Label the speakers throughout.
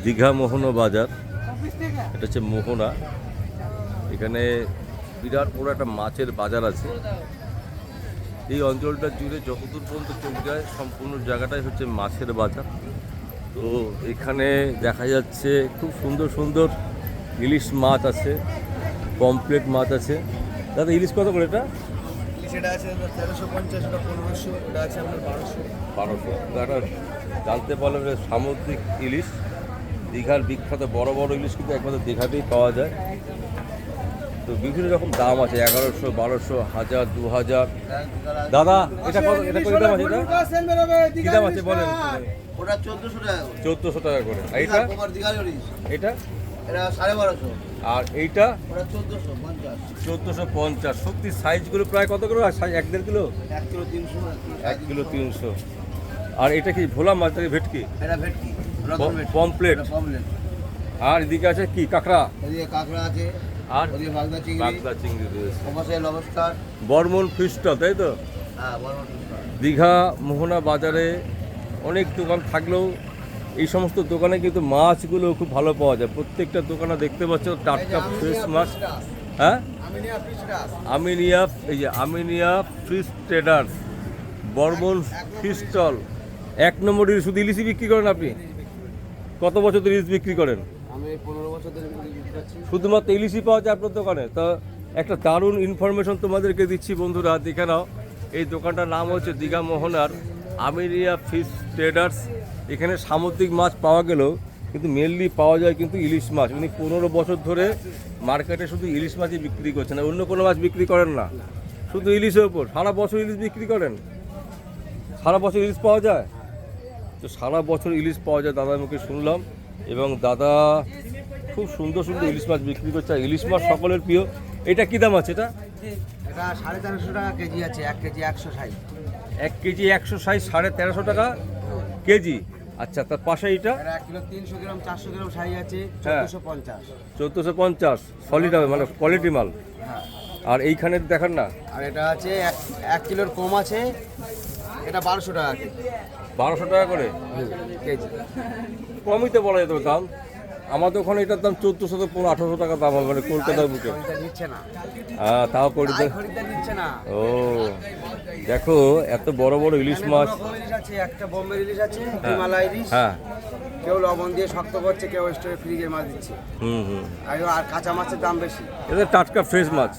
Speaker 1: দীঘা মোহনা বাজার, এটা হচ্ছে মোহনা। এখানে বিরাট বড় একটা মাছের বাজার আছে। এই অঞ্চলটা জুড়ে যতদূর পর্যন্ত চোখ যায় সম্পূর্ণ জায়গাটাই হচ্ছে মাছের বাজার। তো এখানে দেখা যাচ্ছে খুব সুন্দর সুন্দর ইলিশ মাছ আছে, পমপ্লেট মাছ আছে। দাদা ইলিশ কত করে এটা?
Speaker 2: সেটা আছে 1350, ওটা 1500, ওটা আছে আপনার 1200।
Speaker 1: 1200। দাদা জানতে পারলাম যে সামুদ্রিক ইলিশ, দীঘার বিখ্যাত বড় বড় ইলিশ কিন্তু একমাত্র দীঘাতেই পাওয়া যায়। তো বিভিন্ন রকম দাম আছে, 1100, 1200, 1000, 2000। দাদা এটা কত, এটা কত দাম আছে? এটা কি দাম আছে বলেন?
Speaker 2: ওটা 1400 টাকা করে।
Speaker 1: 1400 টাকা করে। আর এটা? এটা
Speaker 2: এটা 1250।
Speaker 1: আর এইটা
Speaker 2: ওটা 1450।
Speaker 1: 1450। সত্যি সাইজগুলো প্রায় কত করে? 1-1.5 কিলো?
Speaker 2: 1 কিলো 300।
Speaker 1: 1 কিলো 300। আর এটা কি ভোলা মাছ নাকি ভেটকি?
Speaker 2: এটা ভেটকি, রতন ভেটকি।
Speaker 1: পমপ্লেট।
Speaker 2: এটা পমপ্লেট।
Speaker 1: আর এদিকে আছে কি কাঁকড়া?
Speaker 2: এদিকে কাঁকড়া আছে,
Speaker 1: আর
Speaker 2: ওদিকে বাগদা চিংড়ি।
Speaker 1: বাগদা চিংড়ি রয়েছে।
Speaker 2: ওপাশে লবস্টার।
Speaker 1: বর্মন ফিশ স্টল, তাই তো?
Speaker 2: হ্যাঁ, বড় লবস্টার।
Speaker 1: দীঘা মোহনা বাজারে অনেক দোকান থাকলেও এই সমস্ত দোকানে কিন্তু মাছগুলো খুব ভালো পাওয়া যায়। প্রত্যেকটা দোকানে দেখতে পাচ্ছ টাটকা ফ্রেশ মাছ। হ্যাঁ,
Speaker 2: আমিনিয়া ফিশ রাস।
Speaker 1: আমিনিয়া, এই যে Aminia fish traders, Barman fish stall. 1 number ইলিশ। শুধু ইলিশই বিক্রি করেন আপনি? কত বছর ধরে ইলিশ বিক্রি করেন?
Speaker 2: আমি 15 বছর ধরে বিক্রি করছি।
Speaker 1: শুধুমাত্র ইলিশই পাওয়া যায় আপনার দোকানে? তো একটা দারুণ ইনফরমেশন তোমাদেরকে দিচ্ছি বন্ধুরা, দেখে নাও। এই দোকানটার নাম হচ্ছে দীঘা মোহনার আমিনিয়া ফিশ ট্রেডার্স। এখানে সামুদ্রিক মাছ পাওয়া গেলেও কিন্তু মেনলি পাওয়া যায় কিন্তু ইলিশ মাছ। উনি 15 বছর ধরে মার্কেটে শুধু ইলিশ মাছই বিক্রি করছেন, অন্য কোনো মাছ বিক্রি করেন না, শুধু ইলিশের ওপর। সারা বছর ইলিশ বিক্রি করেন? সারা বছর ইলিশ পাওয়া যায়? তো সারা বছর ইলিশ পাওয়া যায় দাদার মুখে শুনলাম। এবং দাদা খুব সুন্দর সুন্দর ইলিশ মাছ বিক্রি করছে। আর ইলিশ মাছ সকলের প্রিয়। এটা কী দাম আছে? এটা
Speaker 2: এটা 1350 টাকা কেজি আছে, 1 কেজি 160।
Speaker 1: 1 কেজি 160, 1350 টাকা কেজি। আচ্ছা, তার পাশে এটা?
Speaker 2: এটা 1 কিলো 300 গ্রাম, 400 গ্রাম সাইজ আছে,
Speaker 1: হ্যাঁ।
Speaker 2: 1450।
Speaker 1: 1450 সলিড হবে, মানে কোয়ালিটি মাল।
Speaker 2: হ্যাঁ।
Speaker 1: আর এইখানে দেখান না,
Speaker 2: আর এটা আছে 1 কিলোর কম আছে, এটা 1200 টাকা কেজি।
Speaker 1: 1200 টাকা করে
Speaker 2: কেজি।
Speaker 1: কমই তো বলা যেত দাম। আমাদের ওখানে এটার দাম 1400 থেকে 1800 টাকা দাম হবে, মানে কলকাতার বুকে।
Speaker 2: খরিদ্দার নিচ্ছে না।
Speaker 1: হ্যাঁ, তাও করে দেয়।
Speaker 2: খরিদ্দার নিচ্ছে না।
Speaker 1: ও দেখো, এত বড় বড় ইলিশ মাছ।
Speaker 2: ইলিশ আছে, একটা বোম্বে ইলিশ আছে, হিমালয় ইলিশ।
Speaker 1: হ্যাঁ।
Speaker 2: কেউ লবণ দিয়ে শক্ত করছে, কেউ স্টোরে ফ্রিজের মাছ দিচ্ছে।
Speaker 1: হুম।
Speaker 2: আর কাঁচা মাছের দাম বেশি।
Speaker 1: এটা টাটকা ফ্রেশ মাছ।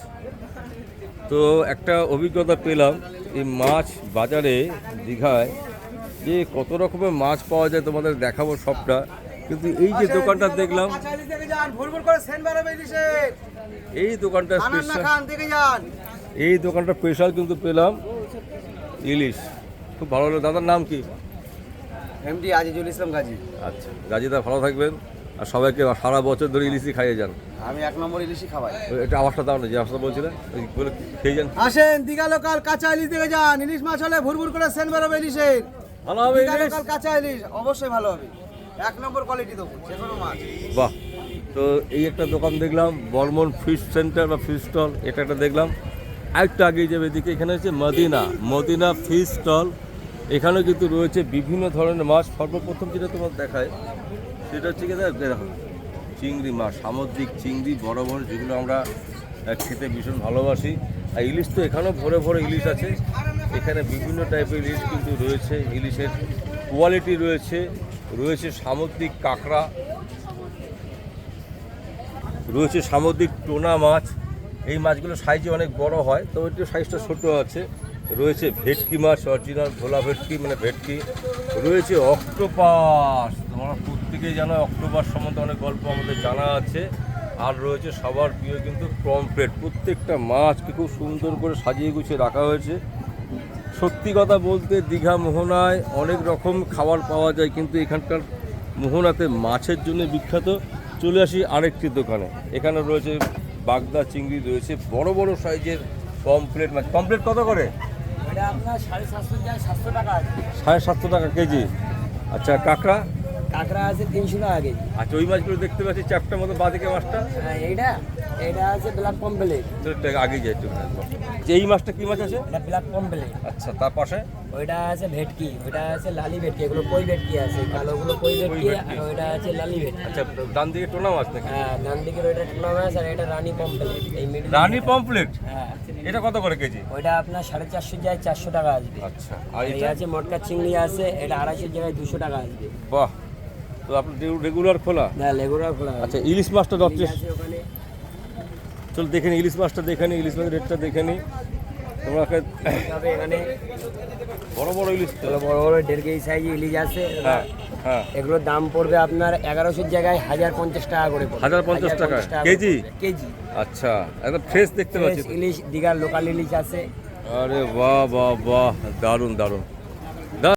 Speaker 1: তো একটা অভিজ্ঞতা পেলাম এই মাছ বাজারে দীঘায়, যে কত রকমের মাছ পাওয়া যায় তোমাদের দেখাবো সবটা। কিন্তু এই যে দোকানটা দেখলাম, এই দোকানটা স্পেশাল, এই দোকানটা স্পেশাল কিন্তু পেলাম ইলিশ। খুব ভালো হলো। দাদার নাম কি?
Speaker 2: এমডি আজিজুল ইসলাম গাজী।
Speaker 1: আচ্ছা, গাজীদা ভালো থাকবেন। আর সবাইকে সারা বছর ধরে ইলিশই খাইয়ে যান।
Speaker 2: আমি 1 নম্বর ইলিশই খাওয়াই।
Speaker 1: এটা আওয়াজটা দাও না, যে আওয়াজটা বলছিলেন বলে খেয়ে যান।
Speaker 2: আসেন দীঘা লোকাল কাঁচা ইলিশ দেখে যান। ইলিশ মাছ হলে ভুরভুর করে সেন বেরোবে ইলিশের।
Speaker 1: ভালো হবে
Speaker 2: দীঘা
Speaker 1: ইলিশ?
Speaker 2: লোকাল কাঁচা ইলিশ অবশ্যই ভালো হবে। 1 নম্বর কোয়ালিটি দেবো, যে কোনো মাছ।
Speaker 1: বাহ। তো এই একটা দোকান দেখলাম, বর্মন ফিশ সেন্টার বা ফিশ স্টল, এটা একটা দেখলাম। আরেকটা আগে যাবে এদিকে, এখানে হচ্ছে মদিনা ফিশ স্টল। এখানে কিন্তু রয়েছে বিভিন্ন ধরনের মাছ। সর্বপ্রথম যেটা তোমার দেখায় সেটা হচ্ছে কি, দেখো চিংড়ি মাছ, সামুদ্রিক চিংড়ি, বড় বড়, যেগুলো আমরা খেতে ভীষণ ভালোবাসি। আর ইলিশ তো এখানেও ভরে ভরে ইলিশ আছে। এখানে বিভিন্ন টাইপের ইলিশ কিন্তু রয়েছে, ইলিশের কোয়ালিটি রয়েছে। রয়েছে সামুদ্রিক কাঁকড়া, রয়েছে সামুদ্রিক টোনা মাছ। এই মাছগুলো সাইজে অনেক বড় হয়, তো একটু সাইজটা ছোটো আছে। রয়েছে ভেটকি মাছ, অরিজিনাল ভোলা ভেটকি, মানে ভেটকি। রয়েছে অক্টোপাস, তোমরা প্রত্যেকেই জানো অক্টোপাস সম্বন্ধে অনেক গল্প আমাদের জানা আছে। আর রয়েছে সবার প্রিয় কিন্তু পমফ্রেট। প্রত্যেকটা মাছকে খুব সুন্দর করে সাজিয়ে গুছিয়ে রাখা হয়েছে। সত্যি কথা বলতে দীঘা মোহনায় অনেক রকম খাবার পাওয়া যায়, কিন্তু এখানকার মোহনাতে মাছের জন্য বিখ্যাত। চলে আসি আরেকটি দোকানে। এখানে রয়েছে বাগদা চিংড়ি, রয়েছে বড় বড় সাইজের পমফ্রেট মাছ। পমফ্রেট কত করে?
Speaker 2: এটা আপনার 750 টাকা, 700 টাকা আছে।
Speaker 1: 750 টাকা কেজি। আচ্ছা, কাঁকড়া?
Speaker 3: কাঁকড়া আছে 300 টাকা কেজি।
Speaker 1: আচ্ছা ওই মাছগুলো দেখতে পাচ্ছি চ্যাপটার মতো বাদিকে মাছটা
Speaker 3: এইটা আছে ব্ল্যাক পম্পলেট।
Speaker 1: তো একটু আগে যাই একটু যে এই মাছটা কি মাছ আছে?
Speaker 3: এটা ব্ল্যাক পম্পলেট।
Speaker 1: আচ্ছা তার পাশে
Speaker 3: ওইটা আছে ভেটকি, ওইটা আছে লালি ভেটকি, এগুলো কই ভেটকি আছে, কালোগুলো কই ভেটকি, আর ওইটা আছে লালি ভেটকি।
Speaker 1: আচ্ছা ডান দিকে টোনা মাছ নাকি?
Speaker 3: হ্যাঁ, ডান দিকের ওইটা টুনা মাছ, আর এটা রানী পম্পলেট। এই মিডল
Speaker 1: রানী পমফ্লেট,
Speaker 3: হ্যাঁ,
Speaker 1: এটা কত করে কেজি?
Speaker 3: ওইটা আপনার 450 যায় 400 টাকা আসবে।
Speaker 1: আচ্ছা আর
Speaker 3: আর এই
Speaker 1: এটা?
Speaker 3: আছে মটকা চিংড়ি আছে, এটা 250 জায়গায় 200 টাকা আসবে।
Speaker 1: বাহ, তো আপনার রেগুলার খোলা?
Speaker 3: না, লেগুড়া খোলা আছে।
Speaker 1: আচ্ছা ইলিশ মাছটা দরকার,
Speaker 3: আছে ওখানে।
Speaker 1: চল দেখে নি ইলিশ মাছটা দেখে নি, ইলিশ মাছের রেটটা দেখে নি। তোমরা
Speaker 3: তবে এখানে
Speaker 1: বড় বড় ইলিশ তো?
Speaker 3: বড় বড় 1.5 কেজি সাইজ ইলিশ আছে।
Speaker 1: হ্যাঁ হ্যাঁ,
Speaker 3: এগুলোর দাম পড়বে আপনার 1100 জায়গায় 1050 টাকা করে পড়বে।
Speaker 1: 1050 টাকা কেজি?
Speaker 3: কেজি।
Speaker 1: আচ্ছা একদম ফ্রেশ দেখতে পাচ্ছি তো।
Speaker 3: ইলিশ, দীঘার লোকাল ইলিশ আছে।
Speaker 1: আরে বাহ বাহ বাহ, দারুণ দারুণ।